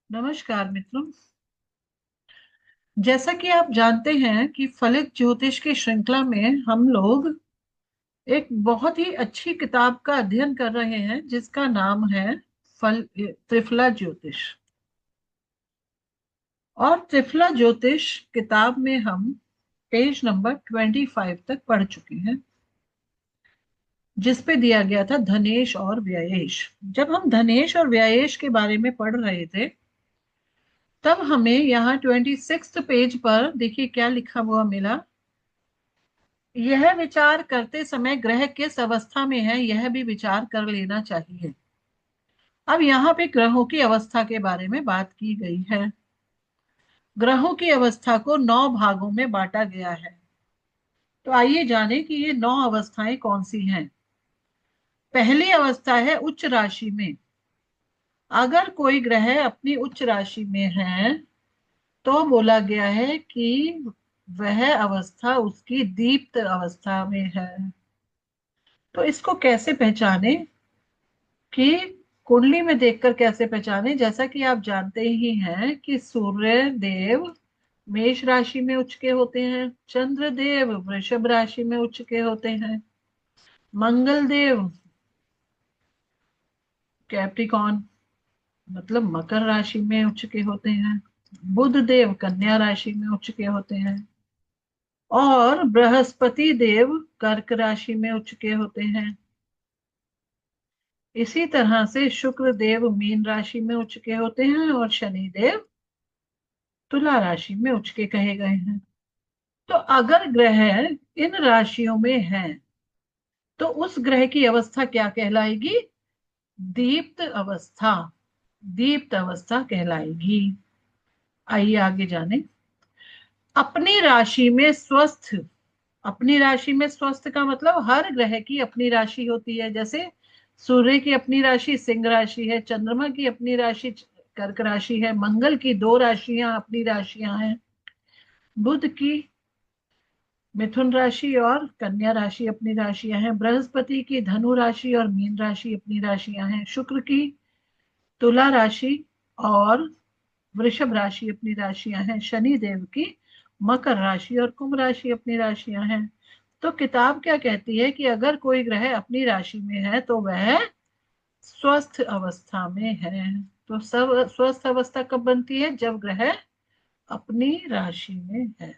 नमस्कार मित्रों। जैसा कि आप जानते हैं कि फलित ज्योतिष की श्रृंखला में हम लोग एक बहुत ही अच्छी किताब का अध्ययन कर रहे हैं जिसका नाम है फल त्रिफला ज्योतिष। और त्रिफला ज्योतिष किताब में हम पेज नंबर 25 तक पढ़ चुके हैं, जिस पे दिया गया था धनेश और व्ययेश। जब हम धनेश और व्ययेश के बारे में पढ़ रहे थे तब हमें यहाँ 26 पेज पर देखिए क्या लिखा हुआ मिला। यह विचार करते समय ग्रह किस अवस्था में है यह भी विचार कर लेना चाहिए। अब यहाँ पे ग्रहों की अवस्था के बारे में बात की गई है। ग्रहों की अवस्था को 9 भागों में बांटा गया है। तो आइए जाने कि ये 9 अवस्थाएं कौन सी हैं। पहली अवस्था है उच्च राशि में। अगर कोई ग्रह अपनी उच्च राशि में है तो बोला गया है कि वह अवस्था उसकी दीप्त अवस्था में है। तो इसको कैसे पहचाने कि कुंडली में देखकर कैसे पहचाने। जैसा कि आप जानते ही हैं कि सूर्य देव मेष राशि में उच्च के होते हैं, चंद्र देव वृषभ राशि में उच्च के होते हैं, मंगल देव कैप्रिकॉन मतलब मकर राशि में उच्च के होते हैं, बुध देव कन्या राशि में उच्च के होते हैं और बृहस्पति देव कर्क राशि में उच्च के होते हैं। इसी तरह से शुक्र देव मीन राशि में उच्च के होते हैं और शनि देव तुला राशि में उच्च के कहे गए हैं। तो अगर ग्रह इन राशियों में है तो उस ग्रह की अवस्था क्या कहलाएगी? दीप्त अवस्था। दीप्त अवस्था कहलाएगी। आइए आगे जाने। अपनी राशि में स्वस्थ। अपनी राशि में स्वस्थ का मतलब हर ग्रह की अपनी राशि होती है। जैसे सूर्य की अपनी राशि सिंह राशि है, चंद्रमा की अपनी राशि कर्क राशि है, मंगल की 2 राशियां अपनी राशियां हैं, बुध की मिथुन राशि और कन्या राशि अपनी राशियां हैं, बृहस्पति की धनु राशि और मीन राशि अपनी राशियां हैं, शुक्र की तुला राशि और वृषभ राशि अपनी राशियां हैं, शनि देव की मकर राशि और कुंभ राशि अपनी राशियां हैं। तो किताब क्या कहती है कि अगर कोई ग्रह अपनी राशि में है तो वह स्वस्थ अवस्था में है। तो सब स्वस्थ अवस्था कब बनती है? जब ग्रह अपनी राशि में है।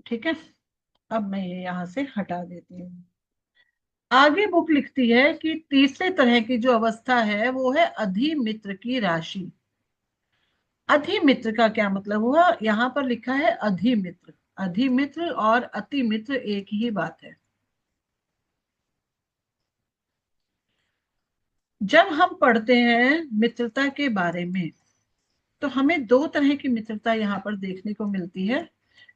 ठीक है, अब मैं ये यहां से हटा देती हूँ। आगे बुक लिखती है कि तीसरे तरह की जो अवस्था है वो है अधिमित्र की राशि। अधिमित्र का क्या मतलब हुआ? यहाँ पर लिखा है अधिमित्र। अधिमित्र और अतिमित्र एक ही बात है। जब हम पढ़ते हैं मित्रता के बारे में तो हमें 2 तरह की मित्रता यहाँ पर देखने को मिलती है।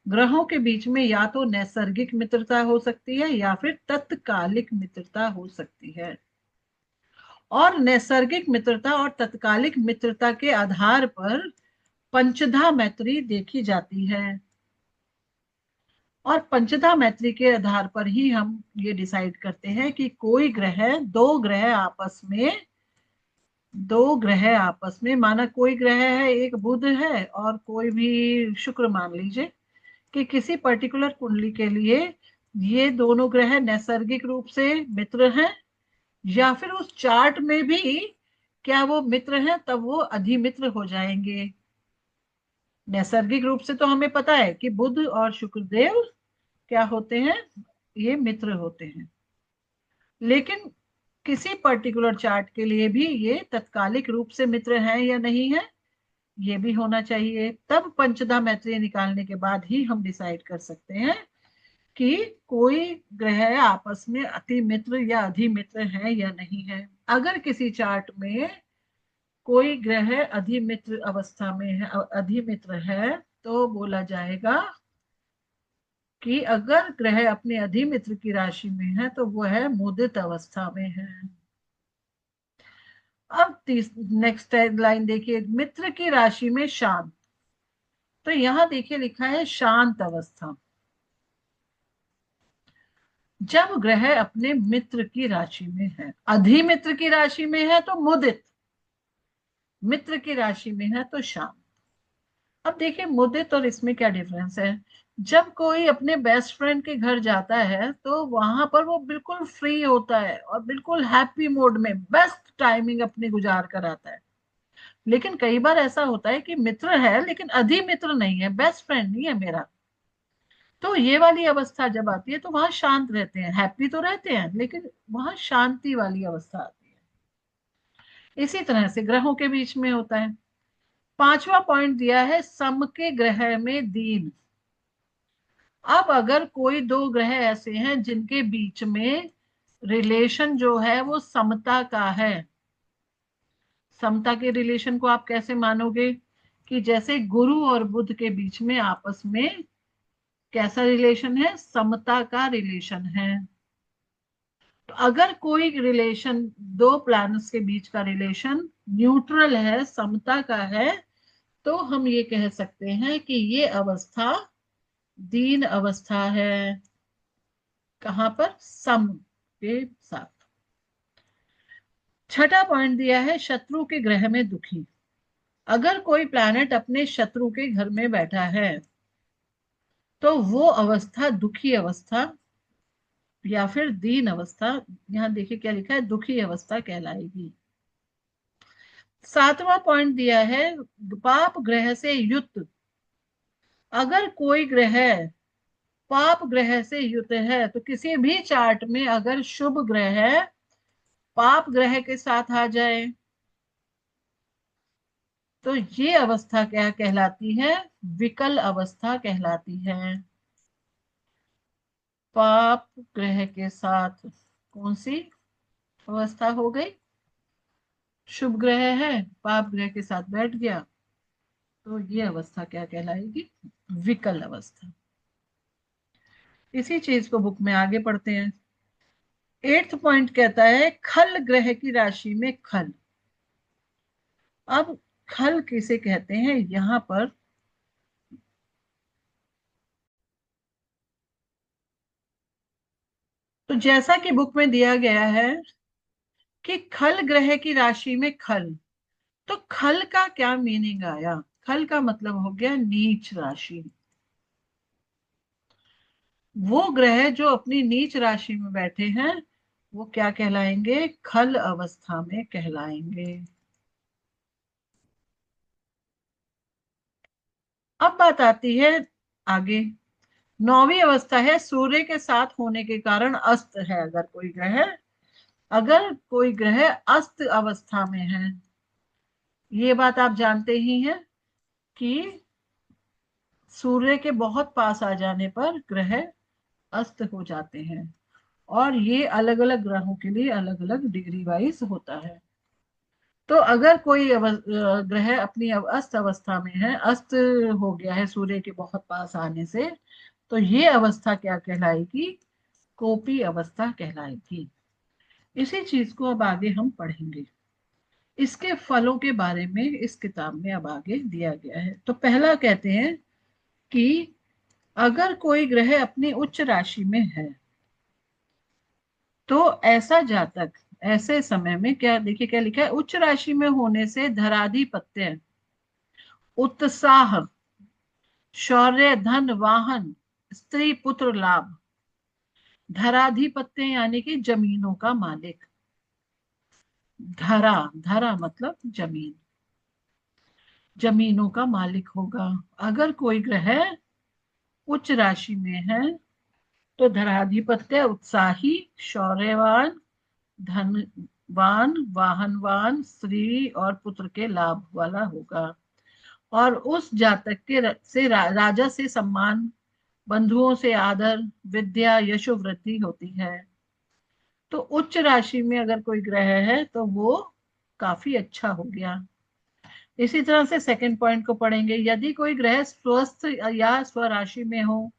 ग्रहों के बीच में या तो नैसर्गिक मित्रता हो सकती है या फिर तत्कालिक मित्रता हो सकती है। और नैसर्गिक मित्रता और तत्कालिक मित्रता के आधार पर पंचधा मैत्री देखी जाती है। और पंचधा मैत्री के आधार पर ही हम ये डिसाइड करते हैं कि कोई ग्रह दो ग्रह आपस में माना कोई ग्रह है, एक बुध है और कोई भी शुक्र मान लीजिए कि किसी पर्टिकुलर कुंडली के लिए ये दोनों ग्रह नैसर्गिक रूप से मित्र हैं या फिर उस चार्ट में भी क्या वो मित्र हैं, तब वो अधिमित्र हो जाएंगे। नैसर्गिक रूप से तो हमें पता है कि बुध और शुक्रदेव क्या होते हैं, ये मित्र होते हैं। लेकिन किसी पर्टिकुलर चार्ट के लिए भी ये तत्कालिक रूप से मित्र हैं या नहीं है, ये भी होना चाहिए। तब पंचधा मैत्री निकालने के बाद ही हम डिसाइड कर सकते हैं कि कोई ग्रह आपस में अति मित्र या अधिमित्र है या नहीं है। अगर किसी चार्ट में कोई ग्रह अधिमित्र अवस्था में है, अधिमित्र है, तो बोला जाएगा कि अगर ग्रह अपने अधिमित्र की राशि में है तो वह मुदित अवस्था में है। अब नेक्स्ट लाइन देखिए, मित्र की राशि में शांत। तो यहां देखिए लिखा है शांत अवस्था। जब ग्रह अपने मित्र की राशि में है, अधिमित्र की राशि में है तो मुदित, मित्र की राशि में है तो शांत। अब देखिए मुदित और इसमें क्या डिफरेंस है। जब कोई अपने बेस्ट फ्रेंड के घर जाता है तो वहां पर वो बिल्कुल फ्री होता है और बिल्कुल हैप्पी मोड में बेस्ट टाइमिंग अपनी गुजार कर आता है। लेकिन कई बार ऐसा होता है कि मित्र है लेकिन अधि मित्र नहीं है, बेस्ट फ्रेंड नहीं है मेरा। तो ये वाली अवस्था जब आती है तो वहां शांत रहते हैं, हैप्पी तो रहते हैं लेकिन वहां शांति वाली अवस्था आती है। इसी तरह से ग्रहों के बीच में होता है। पांचवा पॉइंट दिया है सम के ग्रह में दीन। अब अगर कोई दो ग्रह ऐसे हैं जिनके बीच में रिलेशन जो है वो समता का है। समता के रिलेशन को आप कैसे मानोगे कि जैसे गुरु और बुध के बीच में आपस में कैसा रिलेशन है, समता का रिलेशन है। तो अगर कोई रिलेशन, दो प्लैनेट्स के बीच का रिलेशन न्यूट्रल है, समता का है, तो हम ये कह सकते हैं कि ये अवस्था दीन अवस्था है। कहां पर, सम के साथ। छठा पॉइंट दिया है शत्रु के ग्रह में दुखी। अगर कोई प्लैनेट अपने शत्रु के घर में बैठा है तो वो अवस्था दुखी अवस्था या फिर दीन अवस्था, यहां देखिए क्या लिखा है, दुखी अवस्था कहलाएगी। सातवां पॉइंट दिया है पाप ग्रह से युक्त। अगर कोई ग्रह पाप ग्रह से युक्त है तो किसी भी चार्ट में अगर शुभ ग्रह पाप ग्रह के साथ आ जाए तो ये अवस्था क्या कहलाती है, विकल अवस्था कहलाती है। पाप ग्रह के साथ कौन सी अवस्था हो गई, शुभ ग्रह है पाप ग्रह के साथ बैठ गया तो ये अवस्था क्या कहलाएगी, विकल अवस्था। इसी चीज को बुक में आगे पढ़ते हैं। एट्थ पॉइंट कहता है खल ग्रह की राशि में खल। अब खल किसे कहते हैं यहां पर, तो जैसा कि बुक में दिया गया है कि खल ग्रह की राशि में खल, तो खल का क्या मीनिंग आया, खल का मतलब हो गया नीच राशि। वो ग्रह जो अपनी नीच राशि में बैठे हैं वो क्या कहलाएंगे, खल अवस्था में कहलाएंगे। अब बात आती है आगे, नौवीं अवस्था है सूर्य के साथ होने के कारण अस्त है। अगर कोई ग्रह अस्त अवस्था में है, ये बात आप जानते ही हैं कि सूर्य के बहुत पास आ जाने पर ग्रह अस्त हो जाते हैं। और ये अलग अलग ग्रहों के लिए अलग अलग डिग्री वाइज होता है। तो अगर कोई ग्रह अपनी अस्त अवस्था में है, अस्त हो गया है सूर्य के बहुत पास आने से, तो ये अवस्था क्या कहलाएगी, कोपी अवस्था कहलाएगी। इसी चीज को अब आगे हम पढ़ेंगे। इसके फलों के बारे में इस किताब में अब आगे दिया गया है। तो पहला कहते हैं कि अगर कोई ग्रह अपनी उच्च राशि में है तो ऐसा जातक ऐसे समय में क्या, देखिए क्या लिखा है, उच्च राशि में होने से धराधिपत्य, उत्साह, शौर्य, धन, वाहन, स्त्री पुत्र लाभ। धराधिपत्य यानी कि जमीनों का मालिक। धरा, धरा मतलब जमीन, जमीनों का मालिक होगा। अगर कोई ग्रह उच्च राशि में है तो धराधिपत्य, उत्साही, शौर्यवान, धनवान, वाहनवान, स्त्री और पुत्र के लाभ वाला होगा। और उस जातक के से राजा से सम्मान, बंधुओं से आदर, विद्या, यशो वृद्धि होती है। तो उच्च राशि में अगर कोई ग्रह है तो वो काफी अच्छा हो गया। इसी तरह से सेकंड पॉइंट को पढ़ेंगे, यदि कोई ग्रह स्वस्थ या स्वराशि में हो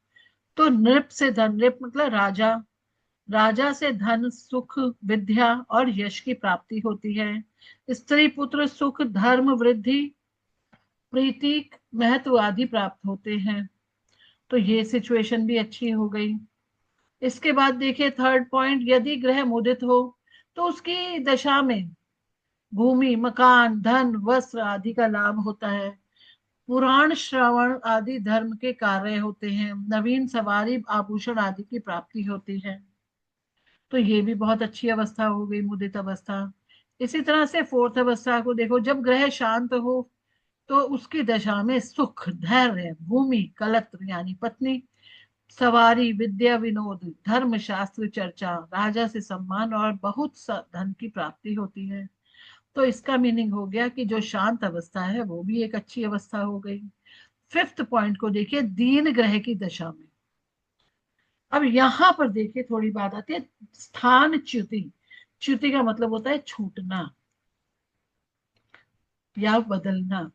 तो नृप से धन, नृप मतलब राजा, राजा से धन, सुख, विद्या और यश की प्राप्ति होती है। स्त्री पुत्र, सुख, धर्म वृद्धि, प्रीति, महत्व आदि प्राप्त होते हैं। तो ये सिचुएशन भी अच्छी हो गई। इसके बाद देखिए थर्ड पॉइंट, यदि ग्रह मुदित हो तो उसकी दशा में भूमि, मकान, धन, वस्त्र आदि का लाभ होता है। पुराण श्रवण आदि धर्म के कार्य होते हैं। नवीन सवारी, आभूषण आदि की प्राप्ति होती है। तो ये भी बहुत अच्छी अवस्था हो गई, मुदित अवस्था। इसी तरह से फोर्थ अवस्था को देखो, जब ग्रह शांत हो तो उसकी दशा में सुख, धैर्य, भूमि, कलत्र यानी पत्नी, सवारी, विद्या, विनोद, धर्म शास्त्र चर्चा, राजा से सम्मान और बहुत सा धन की प्राप्ति होती है। तो इसका मीनिंग हो गया कि जो शांत अवस्था है वो भी एक अच्छी अवस्था हो गई। फिफ्थ पॉइंट को देखिए, दीन ग्रह की दशा में। अब यहां पर देखिए थोड़ी बात आती है, स्थान च्युति। च्युति का मतलब होता है छूटना या बदलना।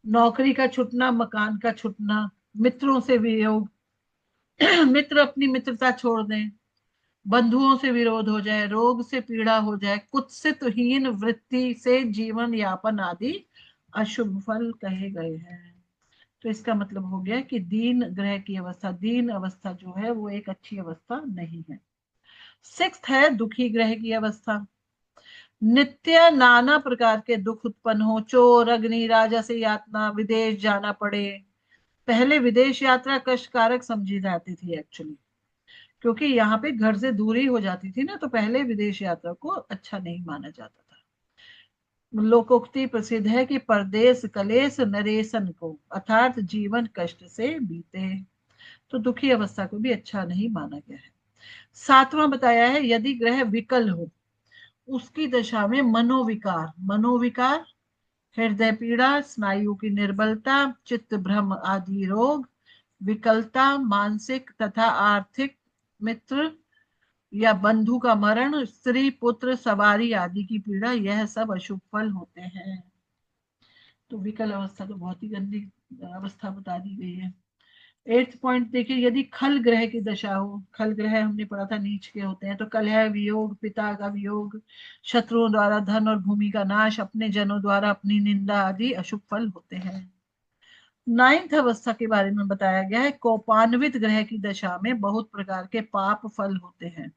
नौकरी का छूटना, मकान का छूटना, मित्रों से वियोग, मित्र अपनी मित्रता छोड़ दें, बंधुओं से विरोध हो जाए, रोग से पीड़ा हो जाए, कुत्सित हीन वृत्ति से जीवन यापन आदि अशुभ फल कहे गए हैं। तो इसका मतलब हो गया कि दीन ग्रह की अवस्था, दीन अवस्था जो है वो एक अच्छी अवस्था नहीं है। सिक्स्थ है दुखी ग्रह की अवस्था। नित्य नाना प्रकार के दुख उत्पन्न हो, चोर, अग्नि, राजा से यातना, विदेश जाना पड़े। पहले विदेश यात्रा कष्टकारक समझी जाती थी एक्चुअली, क्योंकि यहाँ पे घर से दूरी हो जाती थी ना, तो पहले विदेश यात्रा को अच्छा नहीं माना जाता था। लोकोक्ति प्रसिद्ध है कि परदेश कलेश नरेशन को, अर्थात जीवन कष्ट से बीते। तो दुखी अवस्था को भी अच्छा नहीं माना गया है। सातवां बताया है, यदि ग्रह विकल हो उसकी दशा में मनोविकार, मनोविकार, हृदय पीड़ा, स्नायु की निर्बलता, चित्त भ्रम आदि रोग, विकलता, मानसिक तथा आर्थिक, मित्र या बंधु का मरण, स्त्री पुत्र सवारी आदि की पीड़ा, यह सब अशुभ फल होते हैं। तो विकल अवस्था तो बहुत ही गंदी अवस्था बता दी गई है। एट्थ पॉइंट देखिए, यदि खल ग्रह की दशा हो, खल ग्रह हमने पढ़ा था नीच के होते हैं, तो कलह, वियोग, पिता का वियोग, शत्रुओं द्वारा धन और भूमि का नाश, अपने जनों द्वारा अपनी निंदा आदि अशुभ फल होते हैं। नाइन्थ अवस्था के बारे में बताया गया है, कोपान्वित ग्रह की दशा में बहुत प्रकार के पाप फल होते हैं।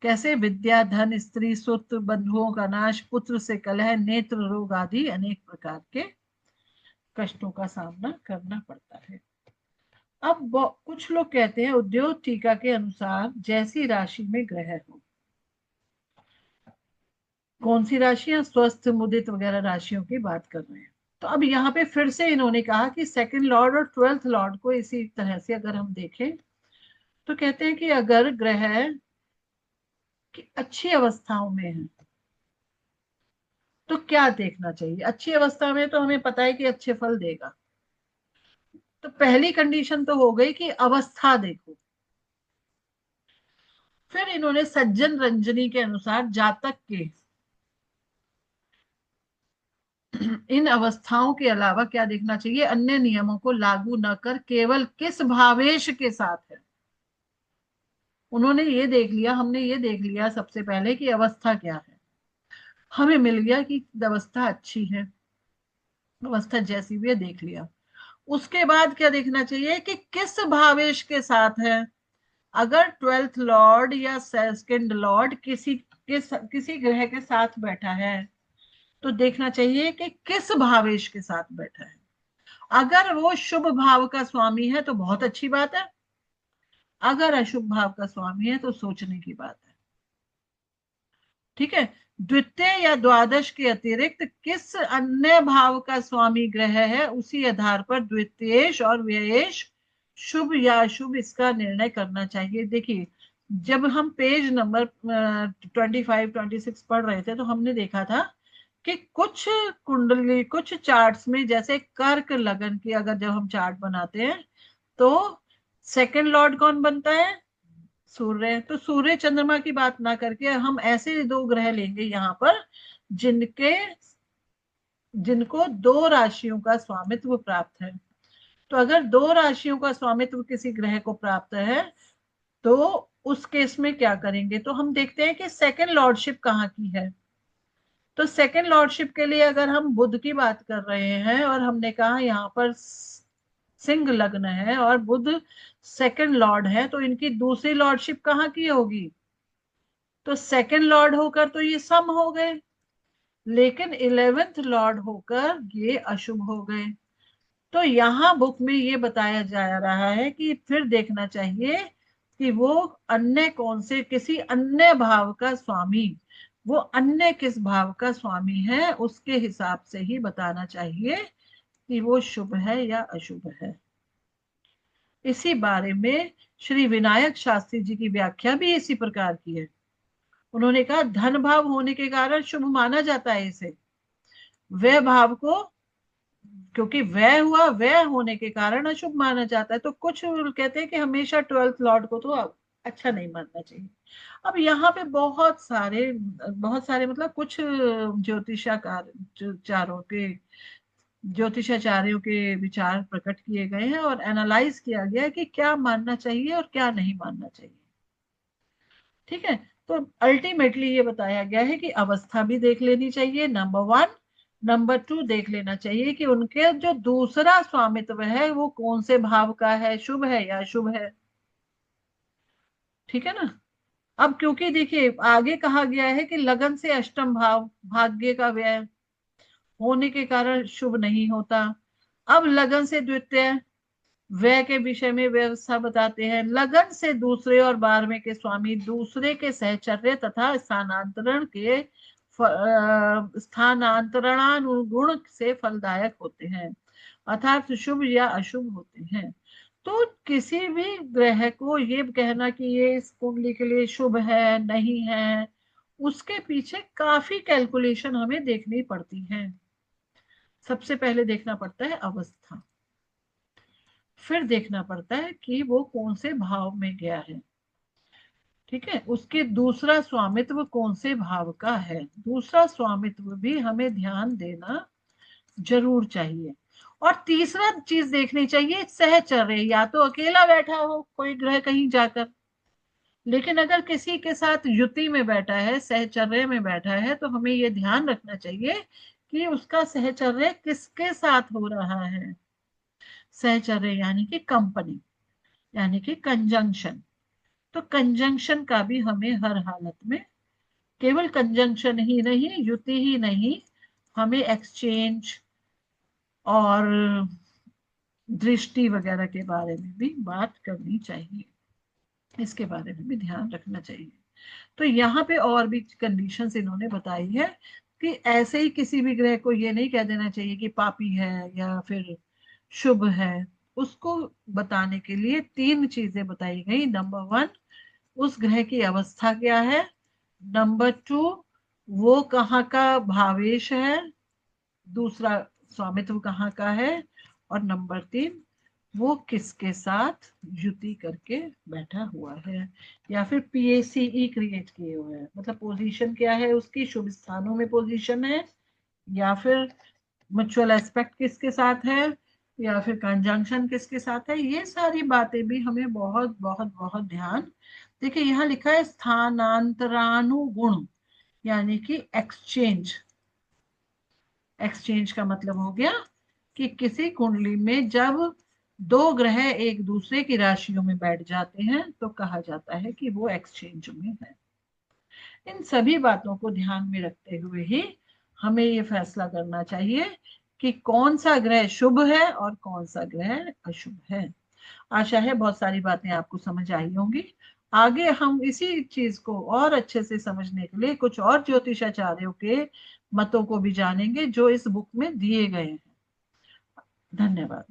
कैसे? विद्या, धन, स्त्री, सुत, बंधुओं का नाश, पुत्र से कलह, नेत्र रोग आदि अनेक प्रकार के कष्टों का सामना करना पड़ता है। अब कुछ लोग कहते हैं उद्योग टीका के अनुसार जैसी राशि में ग्रह हो, कौन सी राशियां, स्वस्थ, मुदित वगैरह राशियों की बात कर रहे हैं। तो अब यहाँ पे फिर से इन्होंने कहा कि सेकंड लॉर्ड और ट्वेल्थ लॉर्ड को इसी तरह से अगर हम देखें तो कहते हैं कि अगर ग्रह की अच्छी अवस्थाओं में है तो क्या देखना चाहिए। अच्छी अवस्था में तो हमें पता है कि अच्छे फल देगा। तो पहली कंडीशन तो हो गई कि अवस्था देखो। फिर इन्होंने सज्जन रंजनी के अनुसार जातक के इन अवस्थाओं के अलावा क्या देखना चाहिए, अन्य नियमों को लागू न कर केवल किस भावेश के साथ है। उन्होंने ये देख लिया, हमने ये देख लिया सबसे पहले कि अवस्था क्या है, हमें मिल गया कि अवस्था अच्छी है, अवस्था जैसी भी है देख लिया। उसके बाद क्या देखना चाहिए कि किस भावेश के साथ है। अगर ट्वेल्थ लॉर्ड या सेकंड लॉर्ड किसी ग्रह के साथ बैठा है तो देखना चाहिए कि किस भावेश के साथ बैठा है। अगर वो शुभ भाव का स्वामी है तो बहुत अच्छी बात है, अगर अशुभ भाव का स्वामी है तो सोचने की बात है। ठीक है। द्वितीय या द्वादश के अतिरिक्त किस अन्य भाव का स्वामी ग्रह है, उसी आधार पर द्वितीयेश और व्ययेश शुभ या अशुभ इसका निर्णय करना चाहिए। देखिए, जब हम पेज नंबर 25 26 पढ़ रहे थे तो हमने देखा था कि कुछ कुंडली, कुछ चार्ट्स में, जैसे कर्क लगन की अगर जब हम चार्ट बनाते हैं तो सेकंड लॉर्ड कौन बनता है, सूर्य। तो सूर्य चंद्रमा की बात ना करके हम ऐसे दो ग्रह लेंगे यहाँ पर जिनके जिनको दो राशियों का स्वामित्व प्राप्त है। तो अगर दो राशियों का स्वामित्व किसी ग्रह को प्राप्त है तो उस केस में क्या करेंगे, तो हम देखते हैं कि सेकंड लॉर्डशिप कहाँ की है। तो सेकंड लॉर्डशिप के लिए अगर हम बुध की बात कर रहे हैं और हमने कहा यहाँ पर सिंह लग्न है और बुध सेकंड लॉर्ड है, तो इनकी दूसरी लॉर्डशिप कहाँ की होगी? तो सेकंड लॉर्ड होकर तो ये सम हो गए, लेकिन 11th लॉर्ड होकर ये अशुभ हो गए। तो यहाँ बुक में ये बताया जा रहा है कि फिर देखना चाहिए कि वो अन्य कौन से, किसी अन्य भाव का स्वामी, वो अन्य किस भाव का स्वामी है, उसके हिसाब से ही बताना चाहिए कि वो शुभ है या अशुभ है। इसी बारे में श्री विनायक शास्त्री जी की व्याख्या भी इसी प्रकार की है। उन्होंने कहा धन भाव होने के कारण शुभ माना जाता है इसे, व्यय भाव को, क्योंकि व्यय हुआ, व्यय होने के कारण अशुभ माना जाता है। तो कुछ कहते हैं कि हमेशा 12th लॉर्ड को तो अच्छा नहीं मानना चाहिए। अब यहाँ पे बहुत सारे मतलब कुछ ज्योतिषाकार चारों के ज्योतिषाचार्यों के विचार प्रकट किए गए हैं और एनालाइज किया गया है कि क्या मानना चाहिए और क्या नहीं मानना चाहिए। ठीक है, तो अल्टीमेटली ये बताया गया है कि अवस्था भी देख लेनी चाहिए, नंबर वन। नंबर टू देख लेना चाहिए कि उनके जो दूसरा स्वामित्व है वो कौन से भाव का है, शुभ है या अशुभ है। ठीक है ना। अब क्योंकि देखिए आगे कहा गया है कि लगन से अष्टम भाव भाग्य का व्यय होने के कारण शुभ नहीं होता। अब लगन से द्वितीय व्यय के विषय में व्यवस्था बताते हैं। लगन से दूसरे और 12वें के स्वामी दूसरे के सहचर्य तथा स्थानांतरण के स्थानांतरणानुगुण से फलदायक होते हैं, अर्थात शुभ या अशुभ होते हैं। तो किसी भी ग्रह को ये कहना कि ये इस कुंडली के लिए शुभ है नहीं है, उसके पीछे काफी कैलकुलेशन हमें देखनी पड़ती है। सबसे पहले देखना पड़ता है अवस्था, फिर देखना पड़ता है कि वो कौन से भाव में गया है। ठीक है, उसके दूसरा स्वामित्व कौन से भाव का है, दूसरा स्वामित्व भी हमें ध्यान देना जरूर चाहिए। और तीसरा चीज देखनी चाहिए सहचर्य, या तो अकेला बैठा हो कोई ग्रह कहीं जाकर, लेकिन अगर किसी के साथ युति में बैठा है, सहचर्य में बैठा है, तो हमें ये ध्यान रखना चाहिए कि उसका सहचर्य किसके साथ हो रहा है। सहचर्य यानी कि कंपनी, यानी कि कंजंक्शन। तो कंजंक्शन का भी हमें हर हालत में, केवल कंजंक्शन ही नहीं, युति ही नहीं, हमें एक्सचेंज और दृष्टि वगैरह के बारे में भी बात करनी चाहिए, इसके बारे में भी ध्यान रखना चाहिए। तो यहाँ पे और भी कंडीशंस इन्होंने बताई है कि ऐसे ही किसी भी ग्रह को ये नहीं कह देना चाहिए कि पापी है या फिर शुभ है। उसको बताने के लिए तीन चीजें बताई गई। नंबर वन, उस ग्रह की अवस्था क्या है। नंबर टू, वो कहाँ का भावेश है, दूसरा स्वामित्व कहाँ का है। और नंबर तीन, वो किसके साथ युति करके बैठा हुआ है, या फिर पीएसीई क्रिएट किए हुए हैं, मतलब पोजीशन क्या है उसकी, शुभ स्थानों में पोजीशन है, या फिर म्यूचुअल एस्पेक्ट किसके साथ है, या फिर कंजंक्शन किसके साथ है। ये सारी बातें भी हमें बहुत बहुत बहुत ध्यान। देखिए यहाँ लिखा है स्थानांतरानुगुण, यानी कि एक्सचेंज। एक्सचेंज का मतलब हो गया कि किसी कुंडली में जब दो ग्रह एक दूसरे की राशियों में बैठ जाते हैं तो कहा जाता है कि वो एक्सचेंज में है। इन सभी बातों को ध्यान में रखते हुए ही हमें ये फैसला करना चाहिए कि कौन सा ग्रह शुभ है और कौन सा ग्रह अशुभ है। आशा है बहुत सारी बातें आपको समझ आई होंगी। आगे हम इसी चीज को और अच्छे से समझने के लिए कुछ और ज्योतिषाचार्यों के मतों को भी जानेंगे जो इस बुक में दिए गए हैं। धन्यवाद।